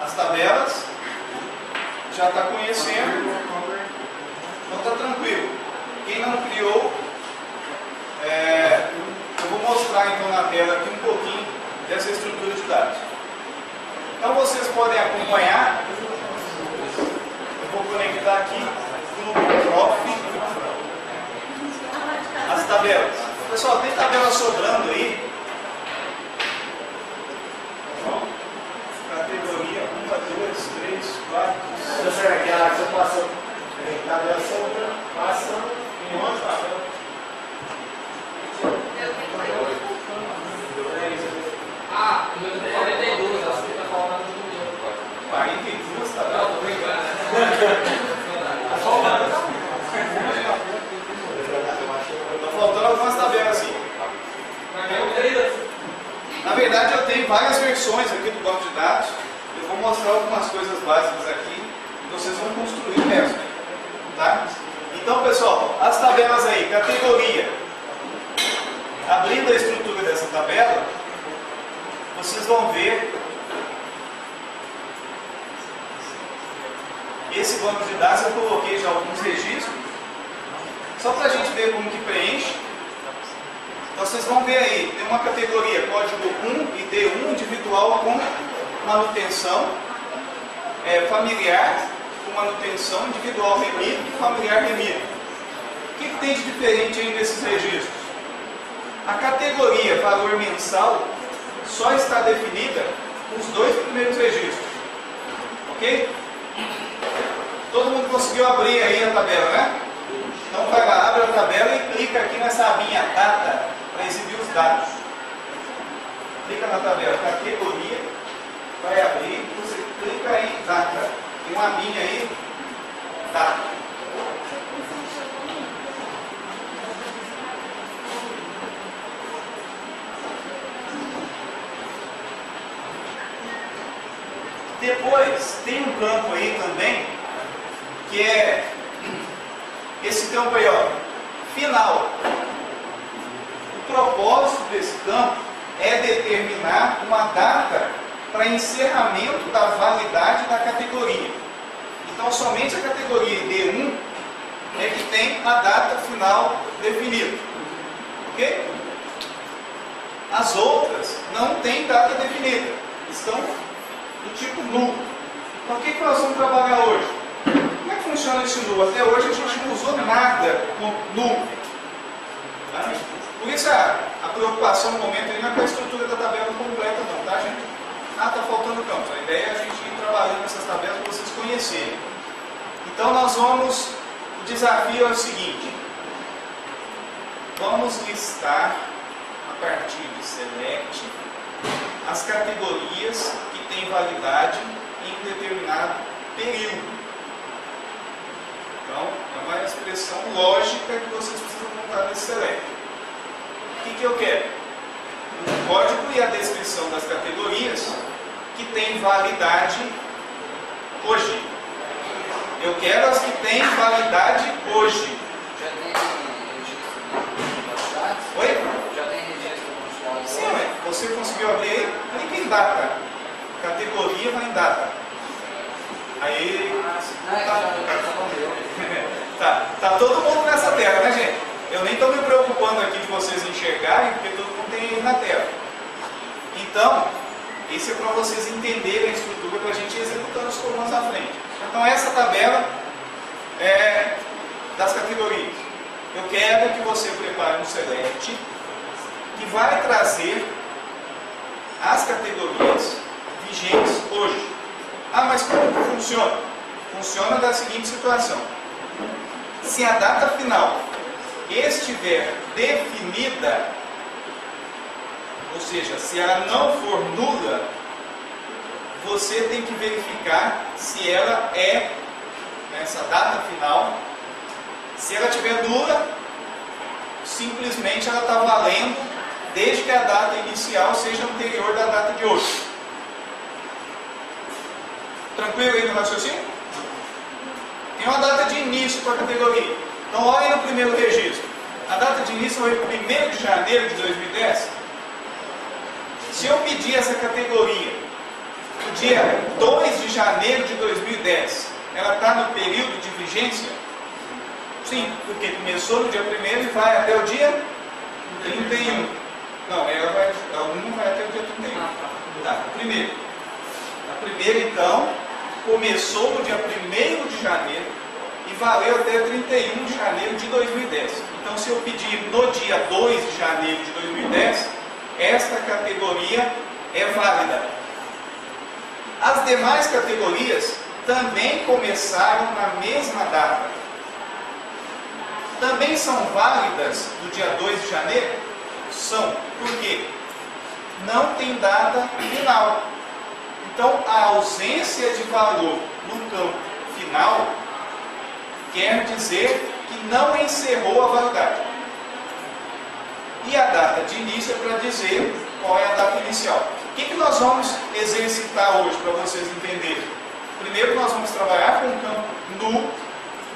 as tabelas, já está conhecendo, então está tranquilo. Quem não criou, eu vou mostrar então na tela aqui um pouquinho dessa estrutura de dados. Então vocês podem acompanhar, eu vou conectar aqui no Prof as tabelas. Pessoal, tem tabela sobrando aí? Categoria 1, 2, 3, 4. Professor, aquela que você passou, tabela sobrando, passa em uma tabela. Ah, o meu tem 42, acho que está falando do meu. 42 tabelas? Não, tô brincando. Está faltando algumas tabelas assim. Na verdade, eu tenho várias versões aqui do banco de dados. Eu vou mostrar algumas coisas básicas aqui e vocês vão construir o resto. Tá? Então, pessoal, as tabelas aí, categoria. Abrindo a estrutura dessa tabela, vocês vão ver esse banco de dados. Eu coloquei já alguns registros, só para a gente ver como que preenche. Então vocês vão ver aí, tem uma categoria código 1 e D1 individual com manutenção, familiar com manutenção, individual remido e familiar remido. O que tem de diferente aí nesses registros? A categoria valor mensal só está definida nos 2 primeiros registros. Ok? Todo mundo conseguiu abrir aí a tabela, né? Então vai lá, abre a tabela e clica aqui nessa abinha data para exibir os dados. Clica na tabela categoria, vai abrir, você clica em data. Tem uma abinha aí, data. Depois tem um campo aí também, que é esse campo aí, ó, final. O propósito desse campo é determinar uma data para encerramento da validade da categoria. Então, somente a categoria D1 é que tem a data final definida. Ok? As outras não têm data definida, estão do tipo nulo. Então, o que nós vamos trabalhar hoje? Como é que funciona esse nulo? Até hoje a gente não usou nada com nulo. Tá? Por isso a preocupação no momento aí não é com a estrutura da tabela completa não, tá, gente? Ah, está faltando campo. A ideia é a gente ir trabalhando nessas tabelas para vocês conhecerem. Então nós vamos, o desafio é o seguinte: vamos listar a partir de select as categorias que têm validade em um determinado período. Então, é uma expressão lógica que vocês precisam montar nesse select. O que eu quero? O código e a descrição das categorias que têm validade hoje. Eu quero as que têm validade hoje. Já tem registro nos chats? Oi? Já tem registro nos chats? Sim, ué. Você conseguiu abrir aí? Clique em data. Categoria vai em data. Aí. Tá todo mundo nessa tela, né, gente? Eu nem estou me preocupando aqui de vocês enxergarem, porque todo mundo tem aí na tela. Então, isso é para vocês entenderem a estrutura para a gente ir executando os comandos à frente. Então, essa tabela é das categorias. Eu quero que você prepare um select que vai trazer as categorias vigentes hoje. Ah, mas como que funciona? Funciona da seguinte situação: se a data final estiver definida, ou seja, se ela não for nula, você tem que verificar se ela é, nessa data final, se ela estiver nula, simplesmente ela está valendo desde que a data inicial seja anterior da data de hoje. Tranquilo aí no raciocínio? Tem uma data de início para a categoria. Então, olhem no primeiro registro. A data de início foi 1º de janeiro de 2010. Se eu pedir essa categoria no dia 2 de janeiro de 2010, ela está no período de vigência? Sim, porque começou no dia 1º e vai até o dia 31. Não, ela não vai até o dia 31. Tá, primeiro. A primeira, então, começou no dia 1º de janeiro e valeu até 31 de janeiro de 2010. Então, se eu pedir no dia 2 de janeiro de 2010, esta categoria é válida. As demais categorias também começaram na mesma data. Também são válidas do dia 2 de janeiro? São. Por quê? Não tem data final. Então, a ausência de valor no campo final quer dizer que não encerrou a validade. E a data de início é para dizer qual é a data inicial. O que nós vamos exercitar hoje para vocês entenderem? Primeiro nós vamos trabalhar com o campo nu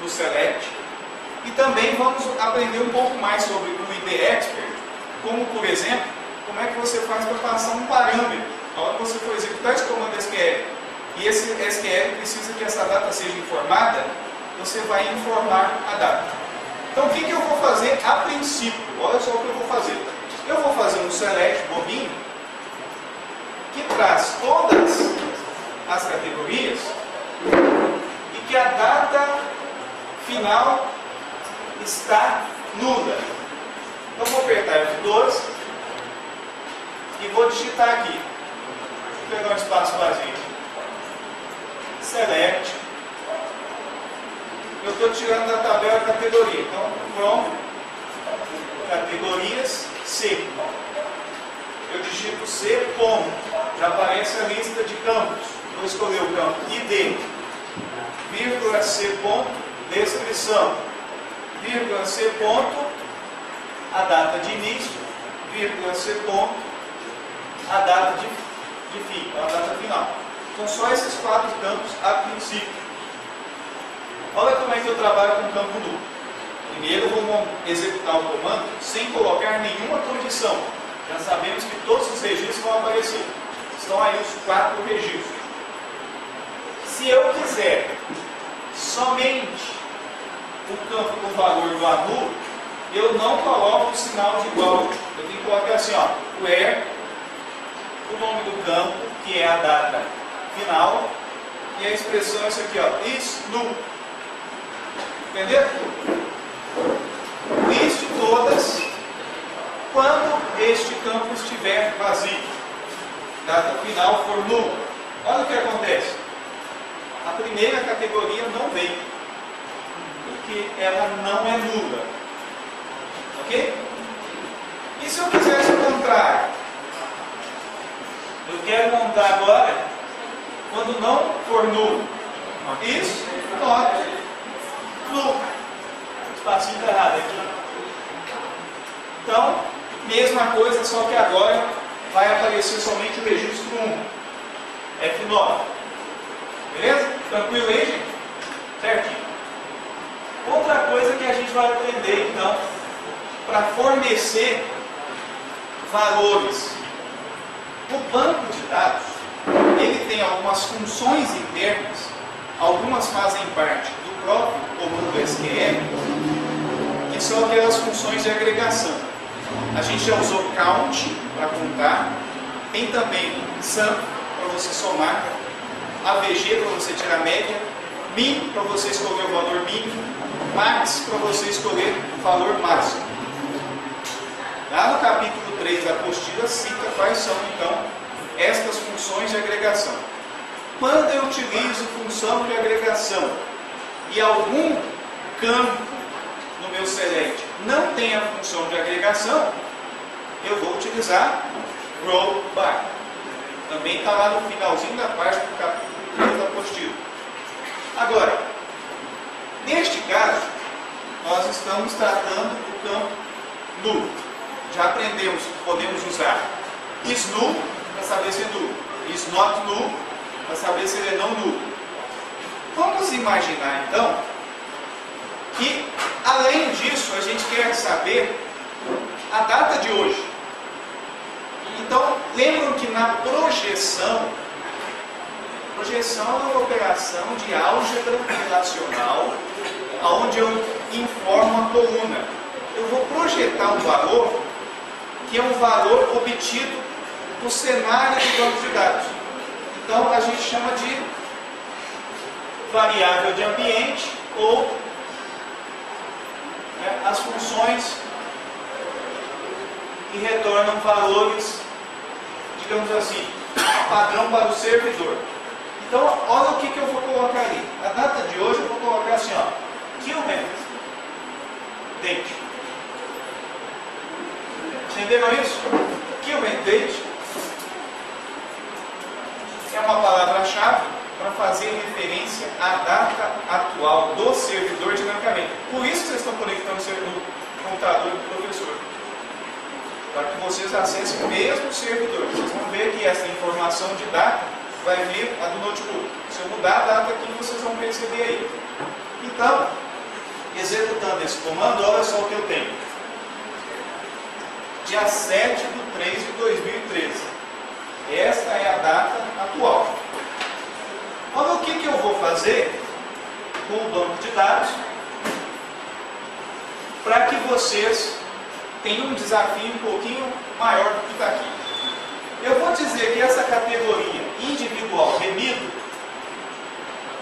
no Select e também vamos aprender um pouco mais sobre o ID Expert, como por exemplo, como é que você faz para passar um parâmetro na hora que você for executar esse comando SQL. E esse SQL precisa que essa data seja informada, você vai informar a data. Então o que eu vou fazer a princípio? Olha só o que eu vou fazer. Eu vou fazer um select bobinho que traz todas as categorias e que a data final está nula. Então vou apertar F12 e vou digitar aqui. Vou pegar um espaço vazio. Select. Eu estou tirando da tabela a categoria. Então, from categorias C. Eu digito C, ponto. Já aparece a lista de campos. Vou escolher o campo ID, vírgula C, ponto, descrição, vírgula C, ponto, a data de início, vírgula C, ponto, a data de fim, a data final. São só esses 4 campos a princípio. Olha como é que eu trabalho com o campo nu. Primeiro eu vou executar o comando sem colocar nenhuma condição. Já sabemos que todos os registros vão aparecer. Estão aí os 4 registros. Se eu quiser somente o campo com o valor do anulo, eu não coloco o sinal de igual. Eu tenho que colocar assim, ó, where, o nome do campo, que é a data final, e a expressão é essa aqui, ó, is null. Entendeu? Liste todas quando este campo estiver vazio. Data final for null. Olha o que acontece. A primeira categoria não vem, porque ela não é nula. Ok? E se eu quisesse o contrário? Eu quero montar agora quando não for null. Isso, not null. O espacinho está errado aqui. Então, mesma coisa, só que agora vai aparecer somente o registro 1. F9. Beleza? Tranquilo aí, gente? Certinho. Outra coisa que a gente vai aprender, então, para fornecer valores. O banco de dados, ele tem algumas funções internas, algumas fazem parte do próprio comando SQL, que são aquelas funções de agregação. A gente já usou count para contar, tem também sum para você somar, AVG para você tirar a média, min para você escolher o valor mínimo, max para você escolher o valor máximo. Lá no capítulo 3 da apostila cita quais são então estas funções de agregação. Quando eu utilizo função de agregação e algum campo no meu select não tem a função de agregação, eu vou utilizar row by. Também está lá no finalzinho da parte do capítulo 3 da apostila. Agora, neste caso, nós estamos tratando do campo null. Já aprendemos que podemos usar is null para saber se é null, is not null para saber se ele é não null. Vamos imaginar então que, além disso, a gente quer saber a data de hoje. Então, lembram que na projeção Projeção é uma operação de álgebra relacional, onde eu informo uma coluna. Eu vou projetar um valor que é um valor obtido no cenário do banco de dados. Então a gente chama de variável de ambiente ou as funções que retornam valores, digamos assim, padrão para o servidor. Então, olha o que eu vou colocar ali. A data de hoje eu vou colocar assim, ó, Kilman date. Entenderam isso? Kilman date é uma palavra-chave para fazer referência à data atual do servidor dinamicamente. Por isso que vocês estão conectando o computador do professor. Para que vocês acessem o mesmo servidor. Vocês vão ver que essa informação de data vai vir a do notebook. Se eu mudar a data aqui, vocês vão perceber aí. Então, executando esse comando, olha só o que eu tenho. Dia 7/3/2013. Esta é a data atual. Olha o que eu vou fazer com o banco de dados para que vocês tenham um desafio um pouquinho maior do que está aqui. Eu vou dizer que essa categoria individual remido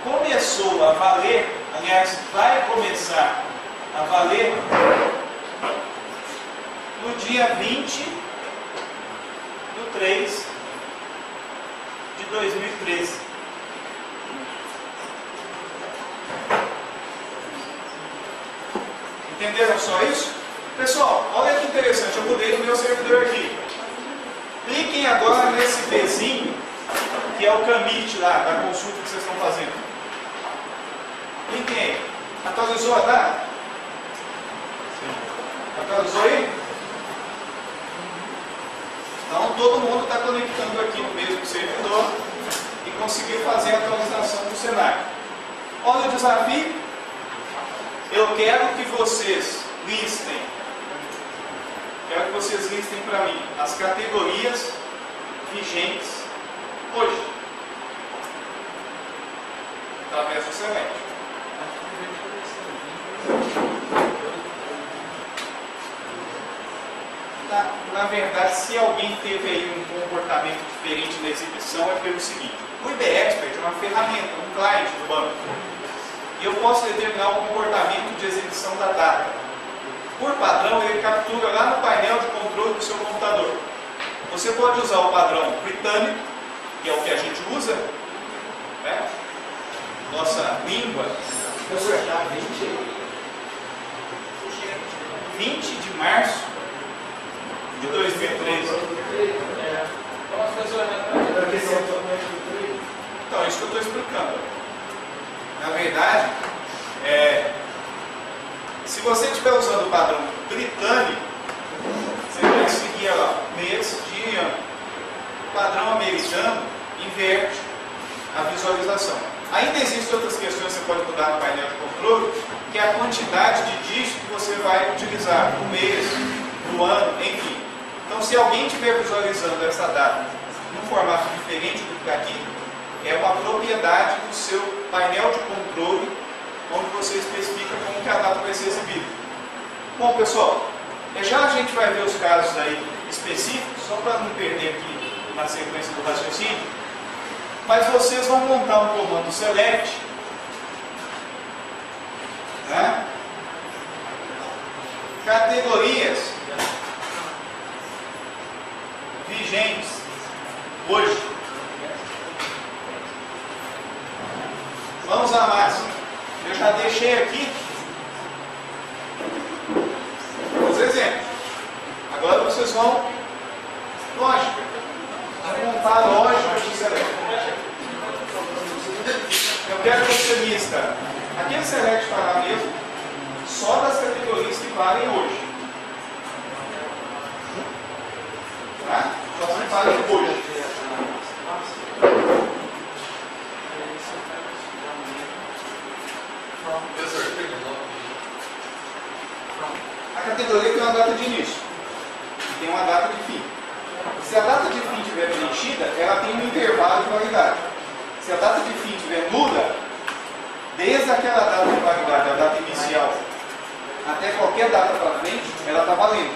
começou a valer, aliás, vai começar a valer no dia 20/3/2013. Entenderam só isso? Pessoal, olha que interessante, eu mudei no meu servidor aqui. Cliquem agora nesse Bzinho, que é o commit lá, da consulta que vocês estão fazendo. Cliquem aí. Atualizou a data? Atualizou aí? Então todo mundo está conectando aqui no mesmo servidor e conseguiu fazer a atualização do cenário. Olha o desafio. Eu quero que vocês listem para mim as categorias vigentes hoje, através do Select. Na verdade, se alguém teve aí um comportamento diferente na exibição, é pelo seguinte: o IB Expert é uma ferramenta, um cliente do banco, e eu posso determinar o comportamento de exibição da data. Por padrão, ele captura lá no painel de controle do seu computador. Você pode usar o padrão britânico, que é o que a gente usa, né? Nossa língua. 20 de março de 2013. Então, é isso que eu estou explicando. Na verdade, se você estiver usando o padrão britânico, você vai seguir lá, mês, dia, ano. O padrão americano inverte a visualização. Ainda existem outras questões que você pode mudar no painel de controle, que é a quantidade de dígitos que você vai utilizar no mês, no ano, enfim. Então, se alguém estiver visualizando essa data num formato diferente do que está aqui, é uma propriedade do seu painel de controle, onde você especifica como que a data vai ser exibida. Bom, pessoal, já a gente vai ver os casos aí específicos, só para não perder aqui na sequência do raciocínio, mas vocês vão montar um comando select, né? Categorias vigentes hoje. Vamos à máxima. Eu já deixei aqui os exemplos. Agora vocês vão, lógica, montar a lógica do select. Eu quero que você lista aquele select para mesmo só das categorias que valem hoje. Tá? Só que valem hoje. A categoria tem uma data de início e tem uma data de fim. Se a data de fim estiver preenchida, ela tem um intervalo de validade. Se a data de fim estiver nula, desde aquela data de validade, a data inicial, até qualquer data para frente, ela está valendo.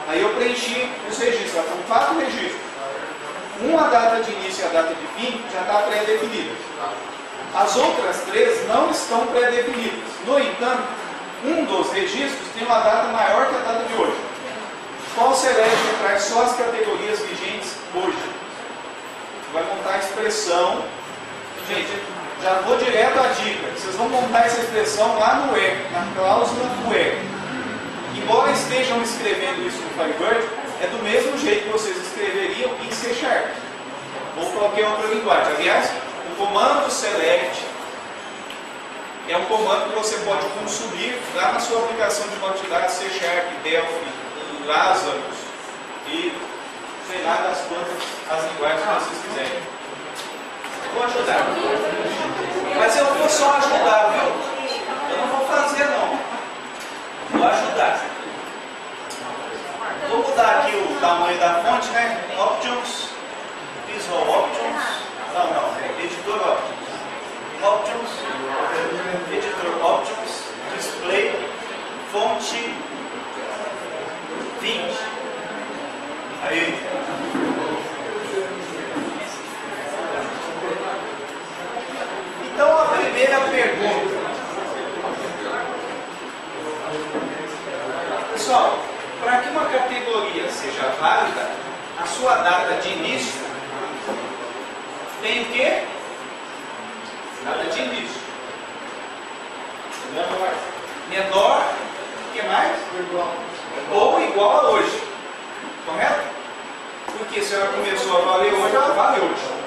Aí eu preenchi os registros, são 4 registros. Uma data de início e a data de fim já está pré-definida. As outras 3 não estão pré-definidas. No entanto, um dos registros tem uma data maior que a data de hoje. Qual Select traz só as categorias vigentes hoje? Vai montar a expressão. Gente, já vou direto à dica. Vocês vão montar essa expressão lá no where, na cláusula where. Embora estejam escrevendo isso no Firebird, é do mesmo jeito que vocês escreveriam em C# ou qualquer outra linguagem. Aliás, o comando select é um comando que você pode consumir lá na sua aplicação de banco de dados C#, Delphi, Lazarus e sei lá das quantas as linguagens que vocês quiserem. Vou ajudar. Mas eu vou só ajudar, viu? Eu não vou fazer não. Vou ajudar. Vou mudar aqui o tamanho da fonte, né? Options, Visual Options. Não, Editor Options. Options, Editor Options, Display, fonte 20. Aí. Então a primeira pergunta. Pessoal, para que uma categoria seja válida, a sua data de início tem o quê? Data de início. Menor, o que mais? Ou igual a hoje. Correto? Porque se ela começou a valer hoje, ela vale hoje.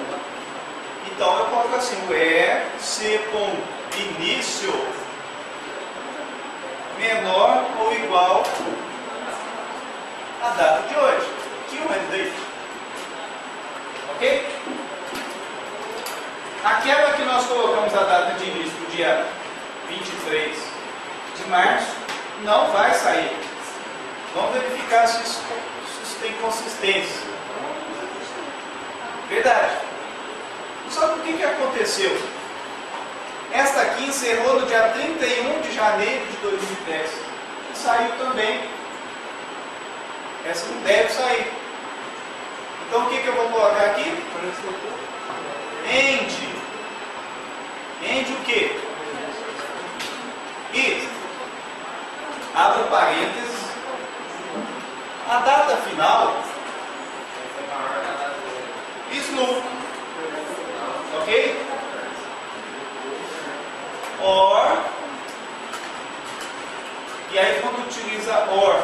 Então eu coloco assim, where c.início menor ou igual a data de hoje. Current date. Ok? Aquela que nós colocamos a data de início do dia 23 de março não vai sair. Vamos verificar se isso tem consistência. Verdade. Sabe o que aconteceu? Esta aqui encerrou no dia 31 de janeiro de 2010. E saiu também. Essa não deve sair. Então o que eu vou colocar aqui? End. End o quê? E abre parênteses. A data final. Slow. Ok? Or. E aí quando utiliza or,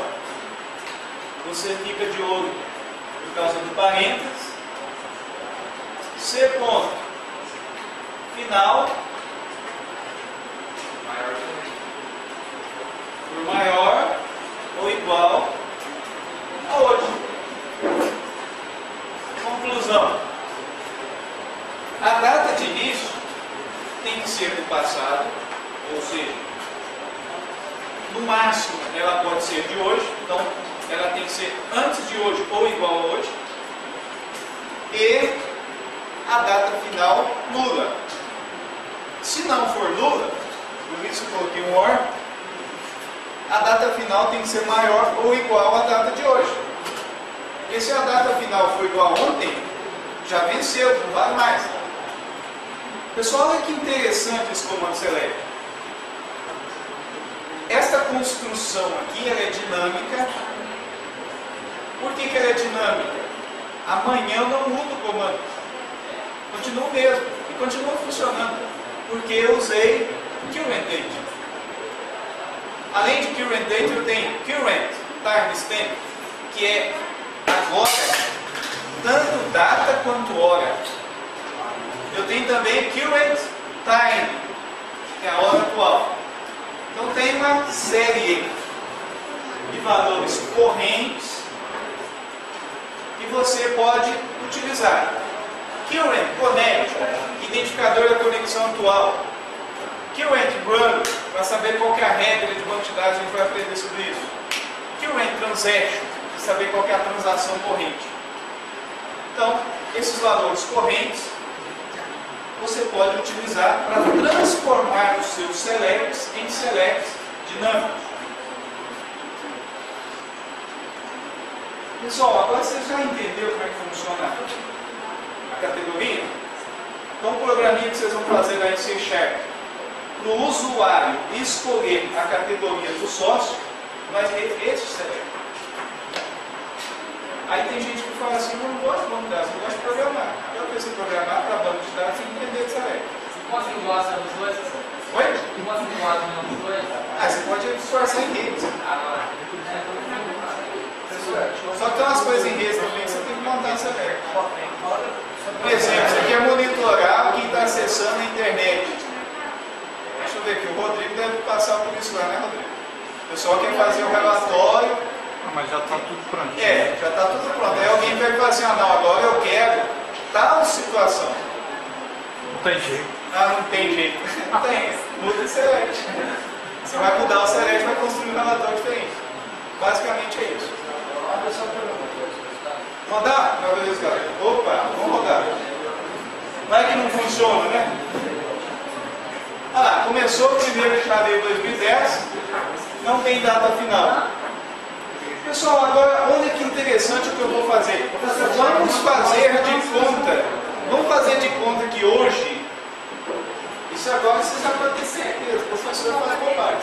você fica de olho por causa do parênteses. C ponto final por maior ou igual a hoje. Conclusão. A data de início tem que ser do passado, ou seja, no máximo ela pode ser de hoje, então ela tem que ser antes de hoje ou igual a hoje, e a data final nula. Se não for nula, por isso eu coloquei um OR, a data final tem que ser maior ou igual à data de hoje. Porque se a data final for igual a ontem, já venceu, não vale mais. Pessoal, olha que interessante esse comando select. Esta construção aqui ela é dinâmica. Por que ela é dinâmica? Amanhã eu não mudo o comando. Continua o mesmo. E continua funcionando. Porque eu usei current date. Além de current date, eu tenho current timestamp, que é agora, tanto data quanto hora. Eu tenho também current time, que é a hora atual. Então tem uma série de valores correntes que você pode utilizar. Current connect, identificador da conexão atual. Current run, para saber qual que é a regra de banco de dados, a gente vai aprender sobre isso. Current transaction, para saber qual que é a transação corrente. Então, esses valores correntes você pode utilizar para transformar os seus selects em selects dinâmicos. Pessoal, agora você já entendeu como é que funciona a categoria? Então, o programinha que vocês vão fazer lá em C#, para o usuário escolher a categoria do sócio, vai ter esse select. Aí tem gente que fala assim, eu não gosto de banco de dados, eu gosto de programar. Eu preciso programar para banco de dados sem entender de select. Você pode gosta dos dois? Oi? Você pode gosta dos dois? Ah, você pode disfarçar em redes. Ah, Só que tem umas coisas em redes também que você tem que montar essa select. Por exemplo, você quer monitorar quem está acessando a internet. Deixa eu ver aqui, o Rodrigo deve passar por isso lá, né, Rodrigo? O pessoal quer fazer o relatório. Mas já está tudo pronto. É, já está tudo pronto. Aí alguém vai falar assim, ah não, agora eu quero tal situação. Não tem jeito. Ah, não tem jeito. Não tem, muda o select. Você vai mudar o select e vai construir um relatório diferente. Basicamente é isso. Rodar? Não, beleza, cara. Opa, vamos rodar. Não é que não funciona, né? Ah lá, começou 1º de janeiro de 2010, não tem data final. Pessoal, agora olha que interessante o que eu vou fazer. Vamos fazer de conta que hoje, isso agora vocês já podem ter certeza, o professor faz bobagem.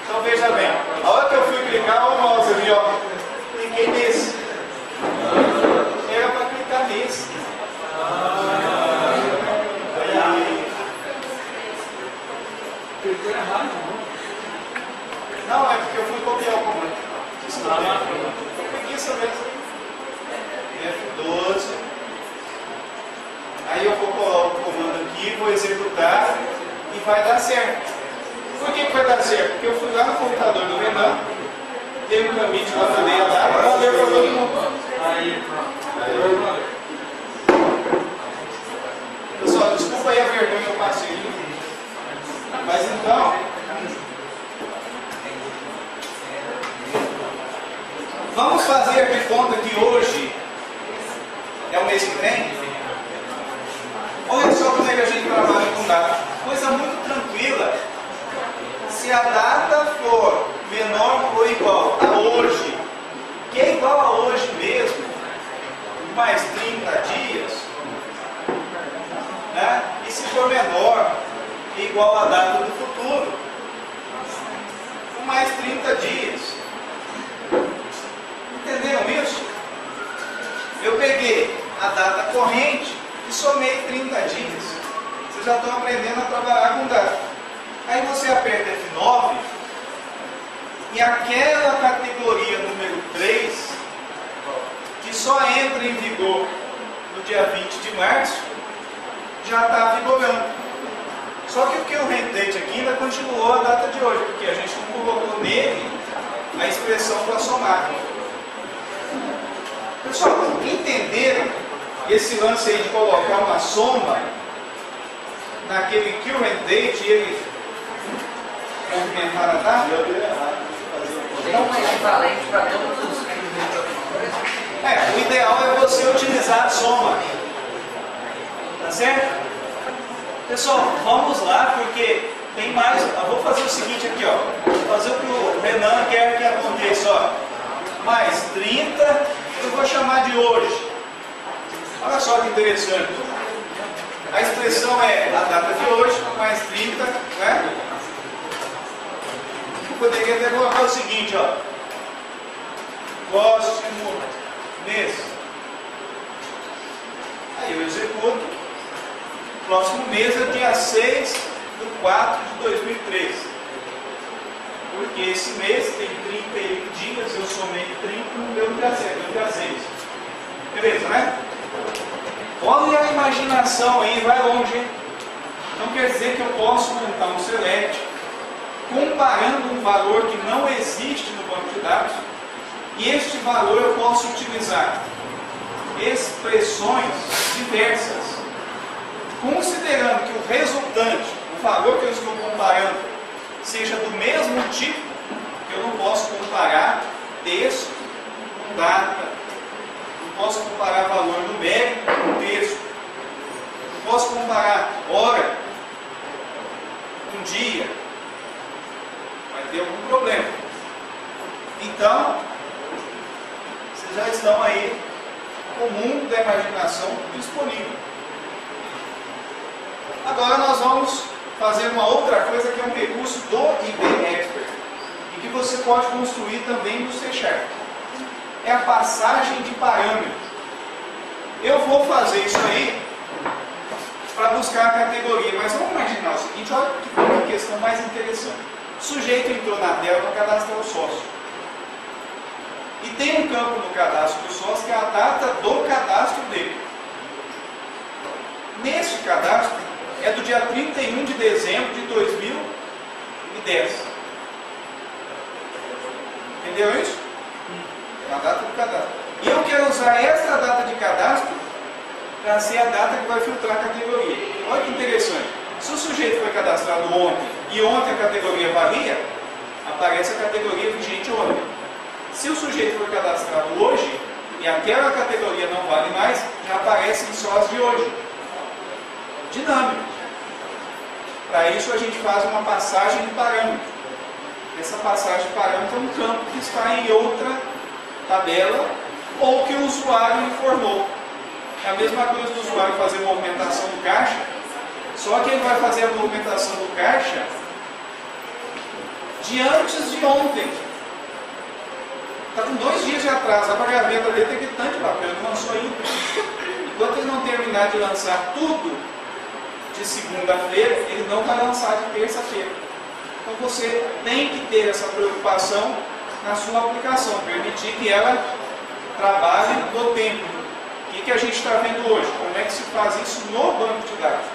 Então veja bem, a hora que eu fui clicar, olha o mouse ali, ó, cliquei nesse. Era para clicar nesse. Não, é porque eu fui copiar o comando. Eu peguei essa mesmo. F12. Aí eu vou colar o comando aqui, vou executar e vai dar certo. Por que vai dar certo? Porque eu fui lá no computador do Renan, dei um commit lá, mandei a data, valeu para todo mundo. Aí, pessoal, desculpa aí a vergonha que eu passei. Mas então, vamos fazer de conta que hoje é o mês que vem. Olha só como é que a gente trabalha com data. Coisa muito tranquila. Se a data for menor ou igual a hoje, que é igual a hoje mesmo, mais 30 dias, né? E se for menor, igual a data do futuro, com mais 30 dias. Entenderam isso? Eu peguei a data corrente e somei 30 dias. Vocês já estão aprendendo a trabalhar com data. Aí você aperta F9 e aquela categoria número 3, que só entra em vigor no dia 20 de março, já está vigorando. Só que o que o rendente aqui ainda continuou a data de hoje, porque a gente não colocou nele a expressão para somar. Pessoal, entenderam esse lance aí de colocar uma soma naquele current date e ele movimentar a data? não é equivalente para todos os o ideal é você utilizar a soma. Tá certo? Pessoal, vamos lá, porque tem mais. Eu vou fazer o seguinte aqui, ó. Vou fazer o que o Renan quer que aconteça, ó. Mais 30, eu vou chamar de hoje. Olha só que interessante. A expressão é a data de hoje, mais 30, né? Eu poderia até colocar o seguinte, ó. Próximo mês. Aí eu executo. Próximo mês é dia 6 de 4 de 2013. Porque esse mês tem 38 dias, eu somei 30 no meu dia 6. Beleza, né? Olha a imaginação aí, vai longe, hein? Não quer dizer que eu posso montar um select comparando um valor que não existe no banco de dados e este valor eu posso utilizar expressões diversas. Considerando que o resultante, o valor que eu estou comparando, seja do mesmo tipo, eu não posso comparar texto com data, posso comparar valor numérico com texto, não posso comparar hora com dia, vai ter algum problema. Então, vocês já estão aí com o mundo da imaginação disponível. Agora nós vamos fazer uma outra coisa que é um recurso do IB Expert e que você pode construir também no C#. É a passagem de parâmetro. Eu vou fazer isso aí para buscar a categoria, mas vamos imaginar o seguinte, olha que questão mais interessante. O sujeito entrou na tela para cadastrar o sócio. E tem um campo no cadastro do sócio que é a data do cadastro dele. Neste cadastro é do dia 31 de dezembro de 2010. Entendeu isso? É a data do cadastro. E eu quero usar esta data de cadastro para ser a data que vai filtrar a categoria. Olha que interessante. Se o sujeito foi cadastrado ontem e ontem a categoria varia, aparece a categoria vigente ontem. Se o sujeito foi cadastrado hoje e aquela categoria não vale mais, já aparecem só as de hoje. Dinâmico. Para isso a gente faz uma passagem de parâmetro. Essa passagem de parâmetro é um campo que está em outra tabela ou que o usuário informou. É a mesma coisa do usuário fazer movimentação do caixa, só que ele vai fazer a movimentação do caixa de antes de ontem. Está com 2 dias de atraso, a gaveta dele tem que tanto de papel, ele lançou ainda. Enquanto ele não terminar de lançar tudo de segunda-feira, ele não vai lançar de terça-feira. Então você tem que ter essa preocupação na sua aplicação, permitir que ela trabalhe no tempo. O que a gente está vendo hoje? Como é que se faz isso no banco de dados?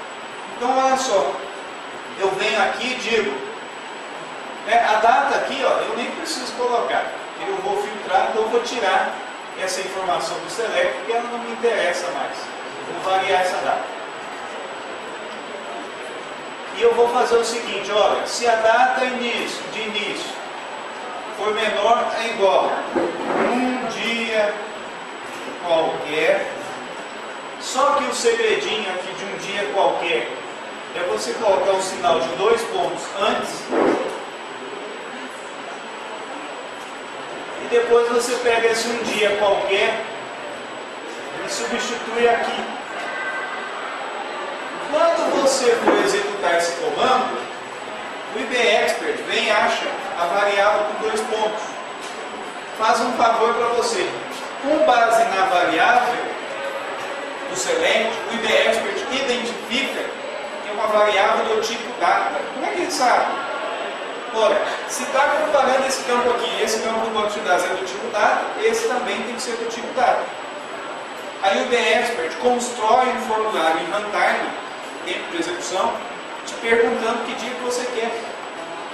Então olha só, eu venho aqui e digo, a data aqui, ó, eu nem preciso colocar, eu vou filtrar, então eu vou tirar essa informação do select, porque ela não me interessa mais. Eu vou variar essa data. E eu vou fazer o seguinte, olha, se a data de início for menor é igual um dia qualquer, só que o segredinho aqui de um dia qualquer é você colocar o sinal de 2 pontos antes e depois você pega esse um dia qualquer e substitui aqui. Quando você for executar esse comando, o IB Expert vem e acha a variável com 2 pontos. Faz um favor para você. Com base na variável do select, o IB Expert identifica que é uma variável do tipo data. Como é que ele sabe? Olha, se está comparando esse campo aqui, esse campo do banco de dados é do tipo data, esse também tem que ser do tipo data. Aí o IB Expert constrói um formulário em runtime, tempo de execução, te perguntando que dia que você quer.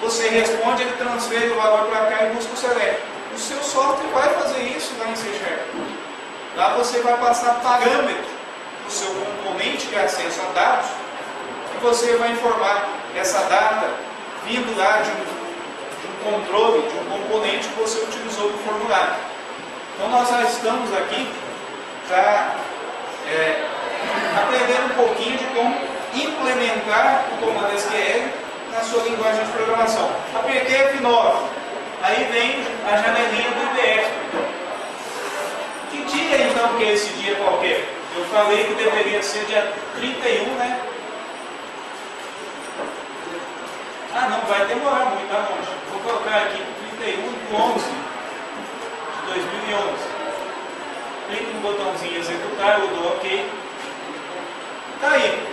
Você responde, ele transfere o valor para cá e busca o select. O seu software vai fazer isso lá em C#. Lá você vai passar parâmetro do seu componente de acesso a dados e você vai informar essa data vindo lá de um controle, de um componente que você utilizou no formulário. Então nós já estamos aqui já aprendendo um pouquinho de como implementar o comando SQL na sua linguagem de programação. Apertei F9, aí vem a janelinha do IB Expert. Que dia então que é esse dia qualquer? Eu falei que deveria ser dia 31, né? Ah não, vai demorar muito, tá longe. Vou colocar aqui 31 de 11 de 2011. Clique no botãozinho executar, eu dou OK. Tá aí.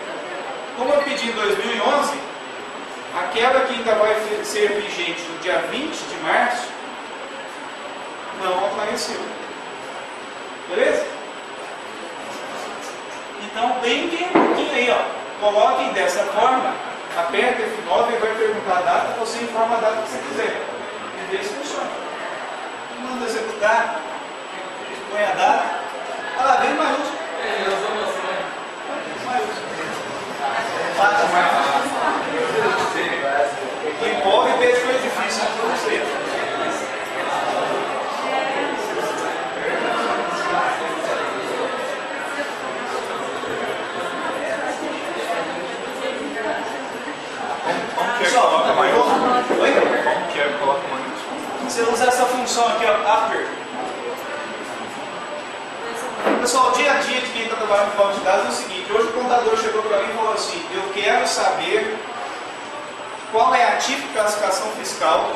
Como eu pedi em 2011, aquela que ainda vai ser vigente no dia 20 de março, não apareceu. Beleza? Então, bem um pouquinho aí, ó. Coloquem dessa forma, aperta F9 e vai perguntar a data, você informa a data que você quiser. E vê se funciona. Manda executar, põe a data. Olha lá, vem maiúsculo. Maiúsculo. Fácil, quem morre pede coisa difícil para você. usa essa função aqui, ó, after. Pessoal, o dia a dia de quem está trabalhando com banco de dados é o seguinte: hoje o contador chegou para mim e falou assim: eu quero saber qual é a típica classificação fiscal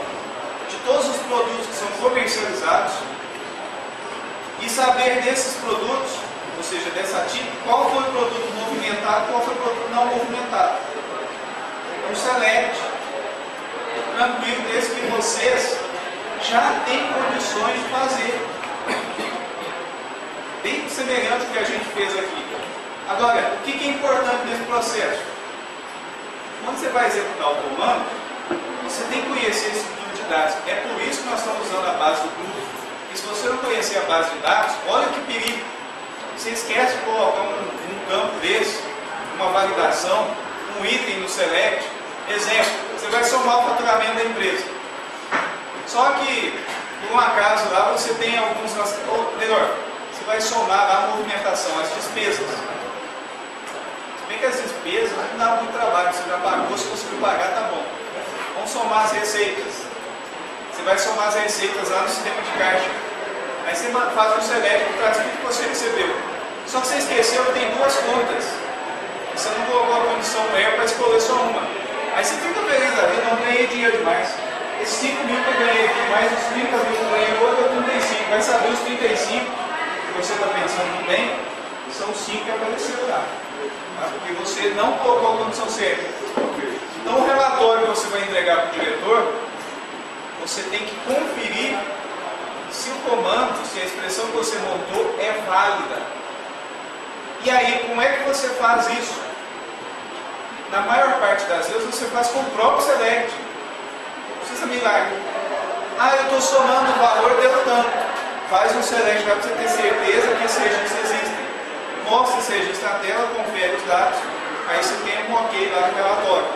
de todos os produtos que são comercializados e saber desses produtos, ou seja, dessa típica, qual foi o produto movimentado e qual foi o produto não movimentado. Então, select, tranquilo, desde que vocês já têm condições de fazer. Bem semelhante ao que a gente fez aqui. Agora, o que é importante nesse processo? Quando você vai executar o comando, você tem que conhecer a estrutura de dados. É por isso que nós estamos usando a base do grupo. E se você não conhecer a base de dados, olha que perigo. Você esquece de colocar um campo desse, uma validação, um item no select. Exemplo, você vai somar o faturamento da empresa. Só que, por um acaso lá, você tem alguns... Ou melhor, você vai somar lá a movimentação, as despesas. Se bem que as despesas não dá muito trabalho, você já pagou, se conseguiu pagar, tá bom. Vamos somar as receitas. Você vai somar as receitas lá no sistema de caixa. Aí você faz um select para tudo que você recebeu. Só que você esqueceu que tem duas contas. Você não colocou a condição E para escolher só uma. Aí você fica feliz da vida, não ganhei dinheiro demais. Esses 5 mil que eu ganhei aqui, mais os 30 mil que eu ganhei, outro é 35. Vai saber os 35 que você está pensando bem, são 5 que apareceram lá. Tá? Porque você não colocou a condição certa. Então o relatório que você vai entregar para o diretor, você tem que conferir se o comando, se a expressão que você montou é válida. E aí, como é que você faz isso? Na maior parte das vezes você faz com o próprio select. Não precisa milagre. Ah, eu estou somando o valor, deu tanto. Faz um select para você ter certeza que esses registros existem. Mostra esse registro na tela, confere os dados. Aí você tem um ok lá no relatório.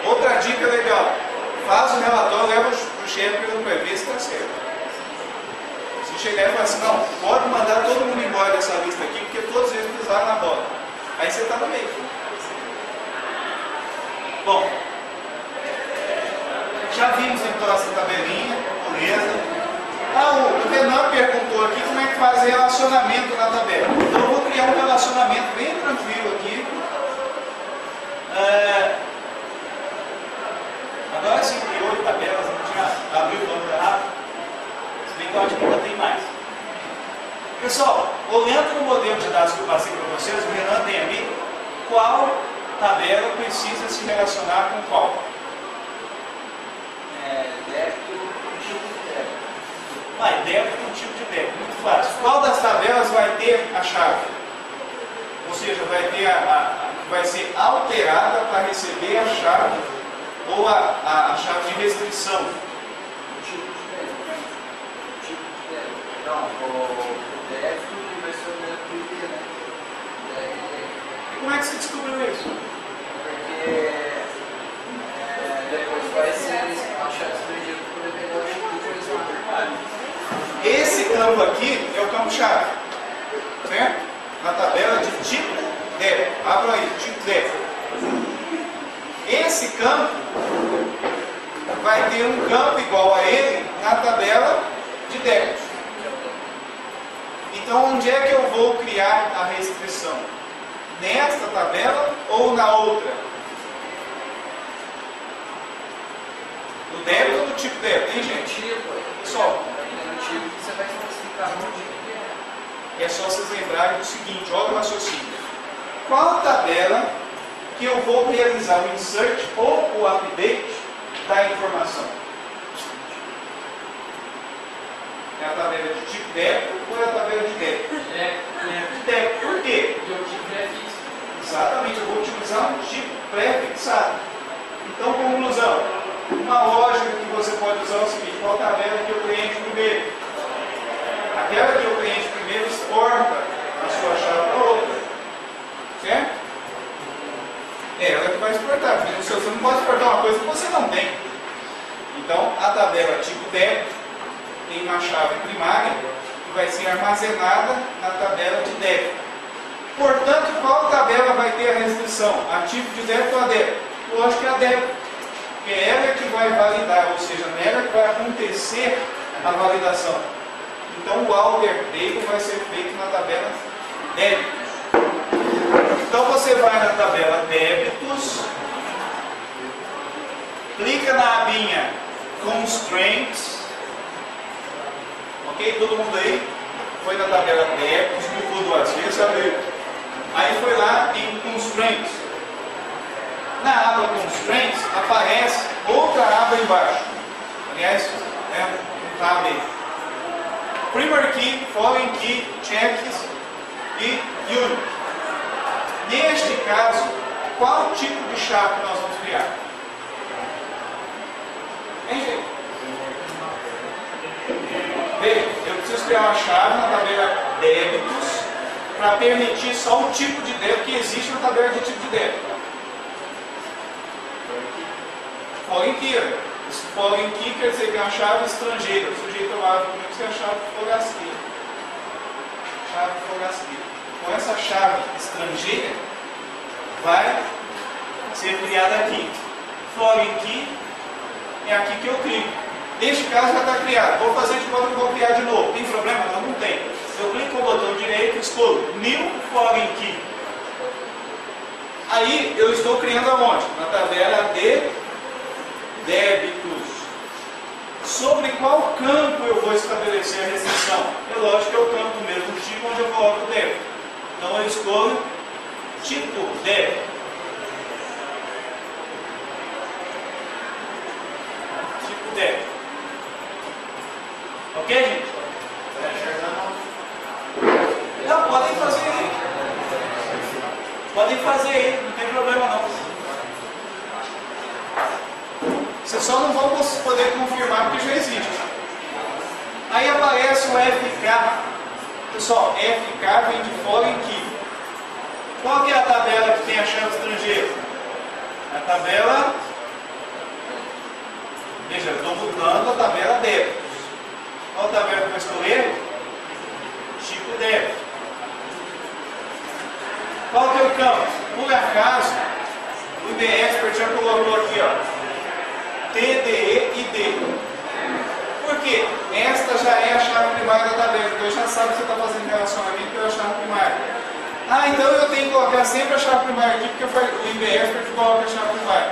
Outra dica legal. Faz o relatório, leva para o chefe para ver se está certo. Se chegar e falar assim, não, pode mandar todo mundo embora dessa lista aqui, porque todos eles pisaram na bola. Aí você está no meio. Bom, já vimos então essa tabelinha, beleza? O Renan perguntou aqui como é que faz relacionamento na tabela. Então eu vou criar um relacionamento bem tranquilo aqui. Agora sim criou de tabelas, não tinha abriu o banco errado. Se bem que eu acho que ainda tem mais. Pessoal, olhando no modelo de dados que eu passei para vocês, o Renan tem ali qual tabela precisa se relacionar com qual? Débito com tipo de débito. Vai, débito com tipo de débito, muito fácil. Qual das tabelas vai ter a chave? Ou seja, vai ter vai ser alterada para receber a chave ou a chave de restrição. Tipo de débito. Tipo de débito. Não, o débito vai ser o débito inteiro. E como é que você descobriu isso? Porque depois vai ser a chave estrangeira para poder pegar o tipo de horizontal. Esse campo aqui é o campo-chave, certo? Na tabela de tipo débito. Abra aí, tipo débito. Esse campo vai ter um campo igual a ele na tabela de débito. Então, onde é que eu vou criar a restrição? Nesta tabela ou na outra? No débito ou no tipo débito, hein, gente? Pessoal, No tipo que você vai especificar onde é só vocês lembrarem do seguinte, olha o raciocínio. Qual tabela que eu vou realizar o insert ou o update da informação? É a tabela de tipo débito ou é a tabela de débito? De débito. Por quê? Exatamente, eu vou utilizar um tipo pré-fixado. Então, conclusão. Uma lógica que você pode usar é o seguinte: qual tabela que eu preencho primeiro? Aquela que eu preencho primeiro exporta a sua chave para outra. Certo? É ela que vai exportar, porque você não pode exportar uma coisa que você não tem. Então, a tabela tipo débito tem uma chave primária que vai ser armazenada na tabela de débito. Portanto, qual tabela vai ter a restrição? A tipo de débito ou a débito? Lógico que é a débito, porque ela é que vai validar, ou seja, nela que vai acontecer a validação. Então o alter table vai ser feito na tabela débitos. Então você vai na tabela débitos, clica na abinha constraints, ok? Todo mundo aí foi na tabela débitos, clicou duas vezes, abriu. Aí foi lá em constraints. Na aba constraints aparece outra aba embaixo. Aliás, não está bem. Primer key, foreign key, checks e unit. Neste caso, qual tipo de chave nós vamos criar? Hein, gente? Veja, eu preciso criar uma chave na tabela débitos para permitir só um tipo de débito que existe na tabela de tipo de débito. Foreign key. Esse foreign key quer dizer que é uma chave estrangeira. O sujeito lá comigo que é a chave forasteira. Chave forasteira. Com essa chave estrangeira, vai ser criada aqui. Foreign key é aqui que eu clico. Neste caso já está criado. Vou fazer de conta que vou criar de novo. Tem problema? Não, não tem. Eu clico com o botão direito e escolho New Foreign Key. Aí eu estou criando aonde? Na tabela de débitos. Sobre qual campo eu vou estabelecer a restrição? É lógico que é o campo do mesmo tipo onde eu coloco o débito. Então eu escolho tipo débito. Tipo débito. Ok, gente? Não, podem fazer aí. Podem fazer aí, não tem problema não. Vocês só não vão poder confirmar porque já existe. Aí aparece o FK. Pessoal, FK vem de foreign key. Qual que é a tabela que tem a chave estrangeira? A tabela... Veja, eu estou mudando a tabela débitos. Qual tabela que eu vou escolher? Tipo débito. Qual que é o campo? Por acaso, o IBExpert já colocou aqui, ó. TDE e D. Por quê? Esta já é a chave primária da tabela. Então já sabe que você está fazendo relacionamento pela chave primária. Ah, então eu tenho que colocar sempre a chave primária aqui, porque o IBExpert coloca a chave primária.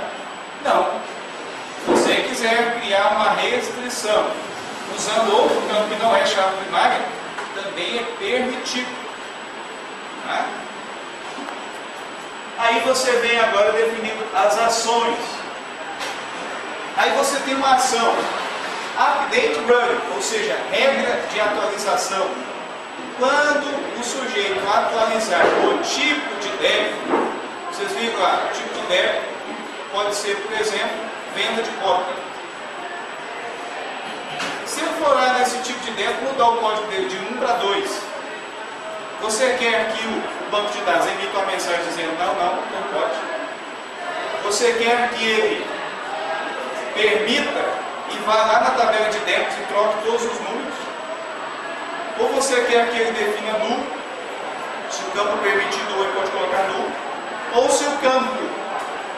Não. Se você quiser criar uma restrição usando outro campo que não é chave primária, também é permitido. Tá? Aí você vem agora definindo as ações. Aí você tem uma ação update run, ou seja, regra de atualização. Quando o sujeito atualizar o tipo de débito, vocês viram lá, o tipo de débito pode ser, por exemplo, venda de cópia. Se eu for lá nesse tipo de débito, mudar o código dele de 1 para 2, você quer que o banco de dados emita uma mensagem dizendo não pode. Você quer que ele permita e vá lá na tabela de débitos e troque todos os números? Ou você quer que ele defina nulo, se o campo permitido ou ele pode colocar nulo, ou se o campo,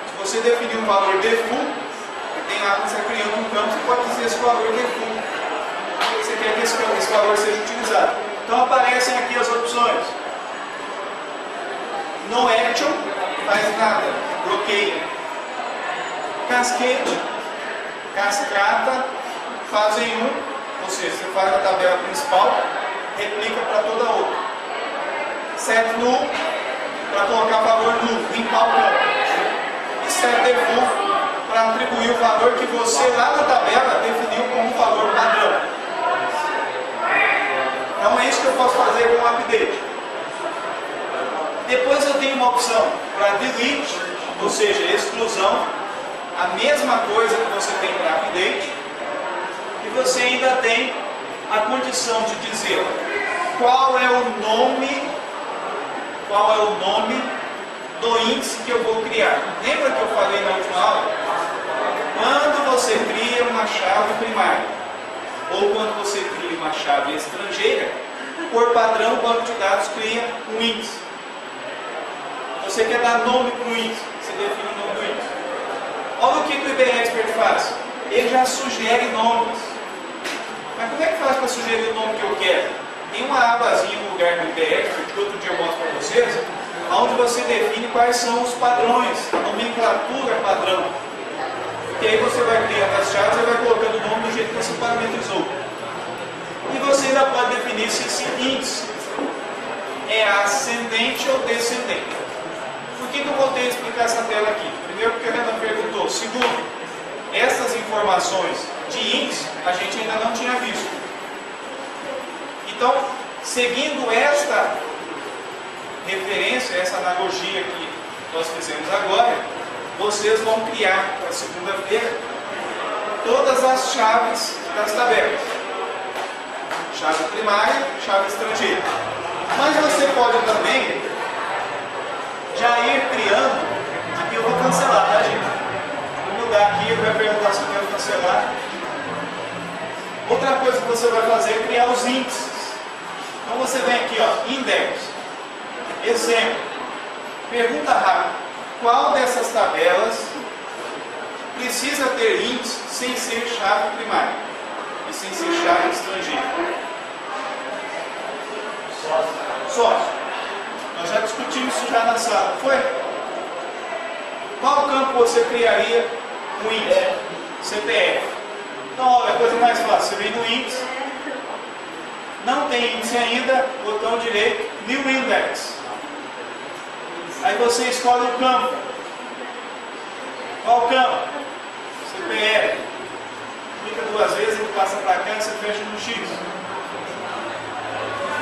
se você definir um valor default, tem lá que você está criando um campo, você pode dizer esse valor default. Você quer que esse valor seja utilizado. Então aparecem aqui as opções. No action, faz nada, bloqueia. Cascade, cascata, fazem um, ou seja, você faz a tabela principal, replica para toda a outra. Set null, para colocar valor nulo, limpar o campo. E set default, para atribuir o valor que você lá na tabela definiu como um valor padrão. Então é isso que eu posso fazer com o update. Depois eu tenho uma opção para delete, ou seja, exclusão, a mesma coisa que você tem para update, e você ainda tem a condição de dizer qual é o nome do índice que eu vou criar. Lembra que eu falei na última aula? Quando você cria uma chave primária, ou quando você cria uma chave estrangeira, por padrão o banco de dados cria um índice. Você quer dar nome para o índice, você define o nome do índice. Olha o que o IBExpert faz. tem uma abazinha no lugar do IDEX, que outro dia eu mostro para vocês, onde você define quais são os padrões, a nomenclatura padrão. Porque aí você vai criando as chaves e vai colocando o nome do jeito que você parametrizou. E você ainda pode definir se esse índice é ascendente ou descendente. Por que eu voltei a explicar essa tela aqui? Primeiro, porque a Renan perguntou. Segundo, essas informações de índice a gente ainda não tinha visto. Então, seguindo esta referência, essa analogia que nós fizemos agora, vocês vão criar para segunda-feira todas as chaves das tabelas. Chave primária, chave estrangeira. Mas você pode também já ir criando. Aqui eu vou cancelar, tá, gente? Vou mudar aqui, eu vou perguntar se eu quero cancelar. Outra coisa que você vai fazer é criar os índices. Então você vem aqui, ó, index. Exemplo. Pergunta rápida. Qual dessas tabelas precisa ter índice sem ser chave primária e sem ser chave estrangeira? Sócio. Nós já discutimos isso já na sala, foi? Qual campo você criaria com índice? CPF. Então, olha, a coisa mais fácil. Você vem no índice. Não tem índice ainda, botão direito, New Index. Aí você escolhe o campo. Qual campo? CPF. Clica duas vezes, ele passa para cá e você fecha no X.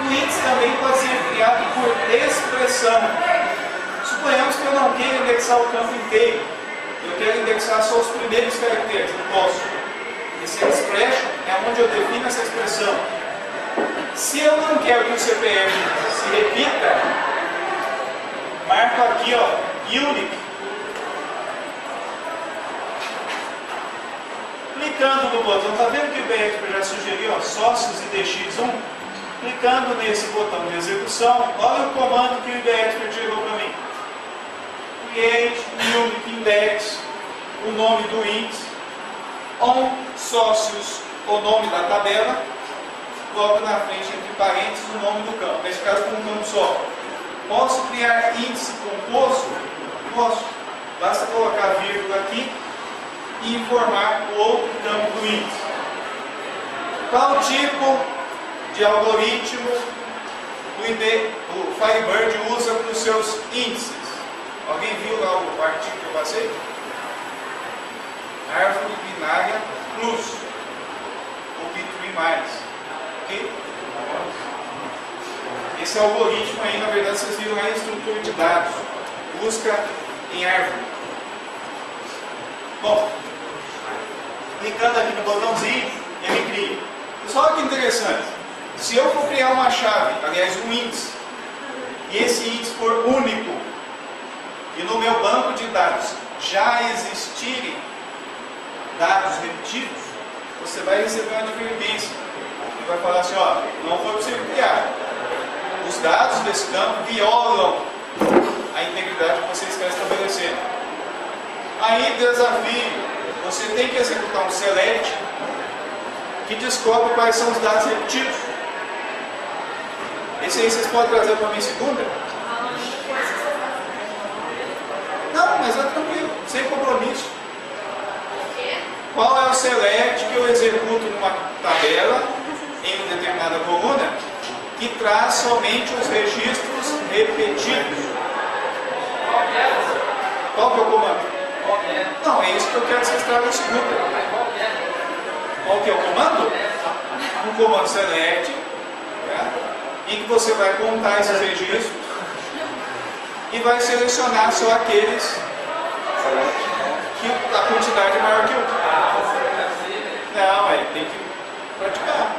O índice também pode ser criado por expressão. Suponhamos que eu não queira indexar o campo inteiro. Eu quero indexar só os primeiros caracteres. Eu posso. Esse expression é onde eu defino essa expressão. Se eu não quero que o CPF se repita, marco aqui, ó, unique. Clicando no botão, tá vendo que o IBEXPERT já sugeriu, ó, sócios e DX1? Clicando nesse botão de execução, olha o comando que o IBEXPERT gerou para mim. Create unique index, o nome do índice, on sócios, o nome da tabela, coloca na frente entre parênteses o nome do campo, nesse caso com um campo só. Posso criar índice composto? Posso. Basta colocar vírgula aqui e informar o outro campo do índice. Qual tipo de algoritmo o Firebird usa para os seus índices? Alguém viu lá o artigo que eu passei? Árvore binária plus, ou B3+. Ok? Esse algoritmo aí, na verdade, vocês viram aí a estrutura de dados. Busca em árvore. Bom, clicando aqui no botãozinho, ele cria. Pessoal, olha que interessante. Se eu for criar uma chave, aliás, um índice, e esse índice for único, e no meu banco de dados já existirem dados repetidos, você vai receber uma advertência. Ele vai falar assim, ó, não foi possível criar. Os dados desse campo violam a integridade que você está estabelecendo. Aí, desafio, você tem que executar um select que descobre quais são os dados repetidos. Esse aí vocês podem trazer para mim segunda? Não, mas é tranquilo, sem compromisso. Qual é o select que eu executo numa tabela, em uma determinada coluna, que traz somente os registros repetidos? Qual que é o comando? Não, é isso que eu quero que vocês tragam segunda. Qual que é o comando? Um comando select, tá? Em que você vai contar esses registros e vai selecionar só aqueles que a quantidade é maior que 1. Não, aí tem que praticar.